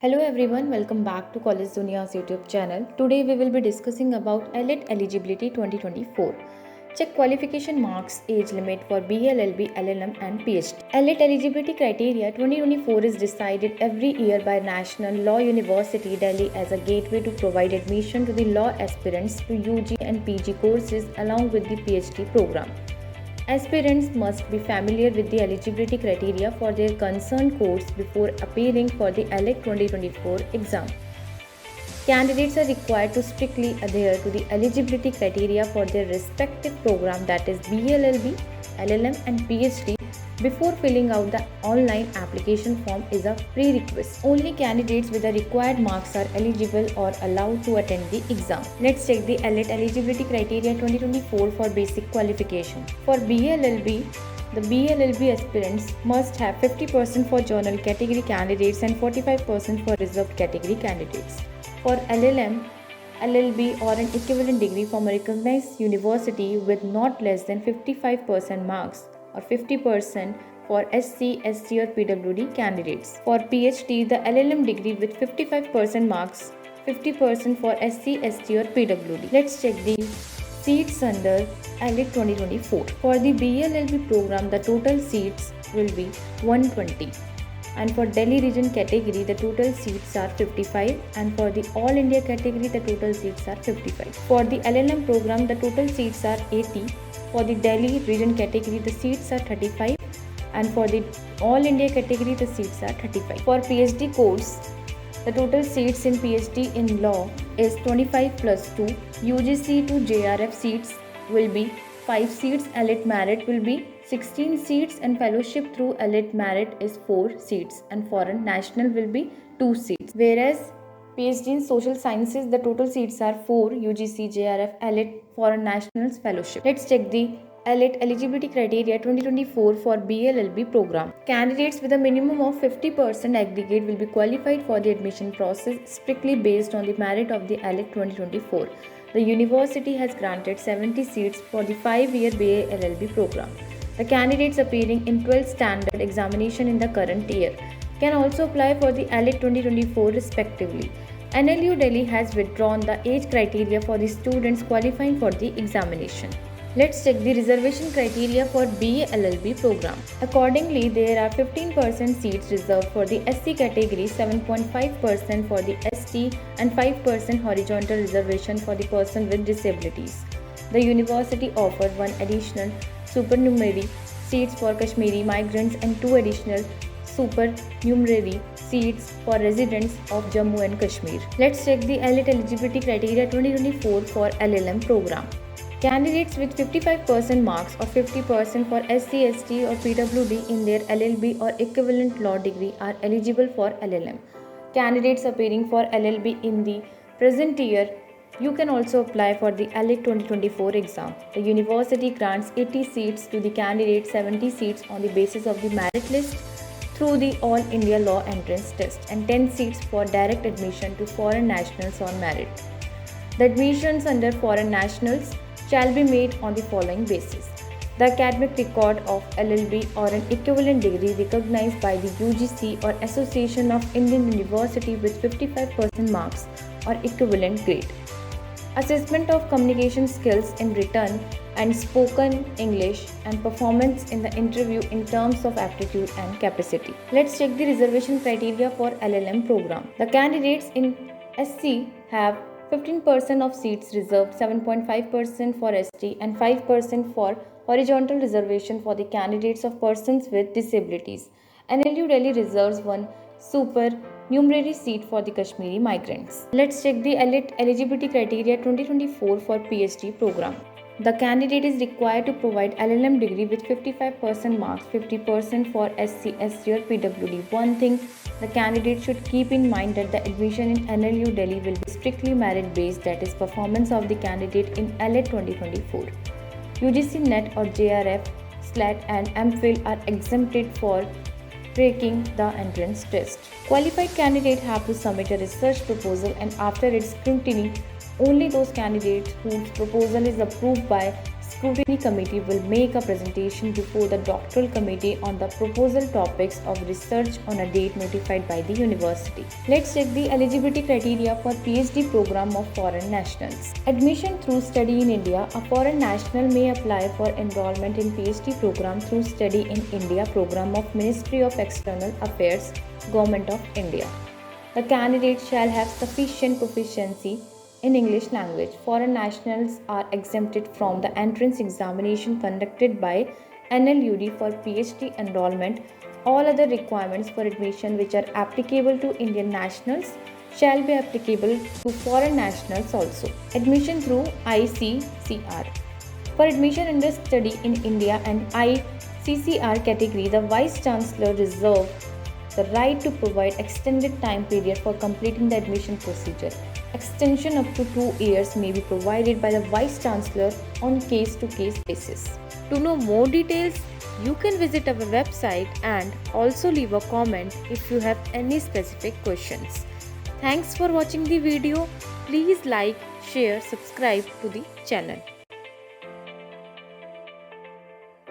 Hello everyone, welcome back to College Dunia's YouTube channel. Today we will be discussing about ELIT eligibility 2024. Check qualification marks age limit for BA, LLB, LLM and PhD. ELIT eligibility criteria 2024 is decided every year by National Law University Delhi as a gateway to provide admission to the law aspirants to UG and PG courses along with the PhD program. Aspirants must be familiar with the eligibility criteria for their concerned course before appearing for the ELIT 2024 exam. Candidates are required to strictly adhere to the eligibility criteria for their respective program, that is BLLB, LLM and PhD, before filling out the online application form is a prerequisite. Only candidates with the required marks are eligible or allowed to attend the exam. Let's check the ELIT eligibility criteria 2024 for basic qualification. For BLLB, the BLLB aspirants must have 50% for general category candidates and 45% for reserved category candidates. For LLM, LLB or an equivalent degree from a recognized university with not less than 55% marks or 50% for SC, ST or PWD candidates. For PhD, the LLM degree with 55% marks, 50% for SC, ST or PWD. Let's check the seats under ELIT 2024. For the BLLB program, the total seats will be 120. And for Delhi region category, the total seats are 55, and for the All India category, the total seats are 55. For the LLM program, the total seats are 80. For the Delhi region category, the seats are 35, and for the All India category, the seats are 35. For PhD course, the total seats in PhD in law is 25 plus 2. UGC to JRF seats will be 5 seats, ELIT merit will be 16 seats, and fellowship through ELIT merit is 4 seats, and foreign national will be 2 seats. Whereas PhD in social sciences, the total seats are 4, UGC, JRF, ELIT, foreign nationals, fellowship. Let's check the ELIT eligibility criteria 2024 for BLLB program. Candidates with a minimum of 50% aggregate will be qualified for the admission process strictly based on the merit of the ELIT 2024. The university has granted 70 seats for the 5-year BA LLB program. The candidates appearing in 12th standard examination in the current year can also apply for the ELIT 2024 respectively. NLU Delhi has withdrawn the age criteria for the students qualifying for the examination. Let's check the reservation criteria for BA LLB program. Accordingly, there are 15% seats reserved for the SC category, 7.5% for the ST and 5% horizontal reservation for the person with disabilities. The university offered one additional supernumerary seats for Kashmiri migrants and 2 additional supernumerary seats for residents of Jammu and Kashmir. Let's check the ELIT eligibility criteria 2024 for LLM program. Candidates with 55% marks or 50% for SC, ST or PWD in their LLB or equivalent law degree are eligible for LLM. Candidates appearing for LLB in the present year, you can also apply for the ELIT 2024 exam. The university grants 80 seats to the candidates, 70 seats on the basis of the merit list through the All India Law Entrance Test, and 10 seats for direct admission to foreign nationals on merit. The admissions under foreign nationals shall be made on the following basis: the academic record of LLB or an equivalent degree recognized by the UGC or Association of Indian University with 55% marks or equivalent grade. Assessment of communication skills in written and spoken English and performance in the interview in terms of aptitude and capacity. Let's check the reservation criteria for LLM program. The candidates in SC have 15% of seats reserved, 7.5% for ST and 5% for horizontal reservation for the candidates of persons with disabilities. NLU Delhi reserves one supernumerary seat for the Kashmiri migrants. Let's check the ELIT eligibility criteria 2024 for PhD program. The candidate is required to provide LLM degree with 55% marks, 50% for SC, ST or PWD. One thing the candidate should keep in mind that the admission in NLU Delhi will be strictly merit based, that is performance of the candidate in ELIT 2024. UGC NET or JRF, SLAT and MPhil are exempted for taking the entrance test. Qualified candidates have to submit a research proposal, and after its scrutiny, only those candidates whose proposal is approved by scrutiny committee will make a presentation before the doctoral committee on the proposal topics of research on a date notified by the university. Let's check the eligibility criteria for PhD program of foreign nationals. Admission through study in India. A foreign national may apply for enrollment in PhD program through study in India program of Ministry of External Affairs, Government of India. The candidate shall have sufficient proficiency in English language. Foreign nationals are exempted from the entrance examination conducted by NLUD for PhD enrollment. All other requirements for admission which are applicable to Indian nationals shall be applicable to foreign nationals also. Admission through ICCR. For admission under study in India and ICCR category, the Vice Chancellor reserves the right to provide extended time period for completing the admission procedure. Extension up to 2 years may be provided by the Vice Chancellor on case-to-case basis. To know more details, you can visit our website and also leave a comment if you have any specific questions. Thanks for watching the video. Please like, share, subscribe to the channel.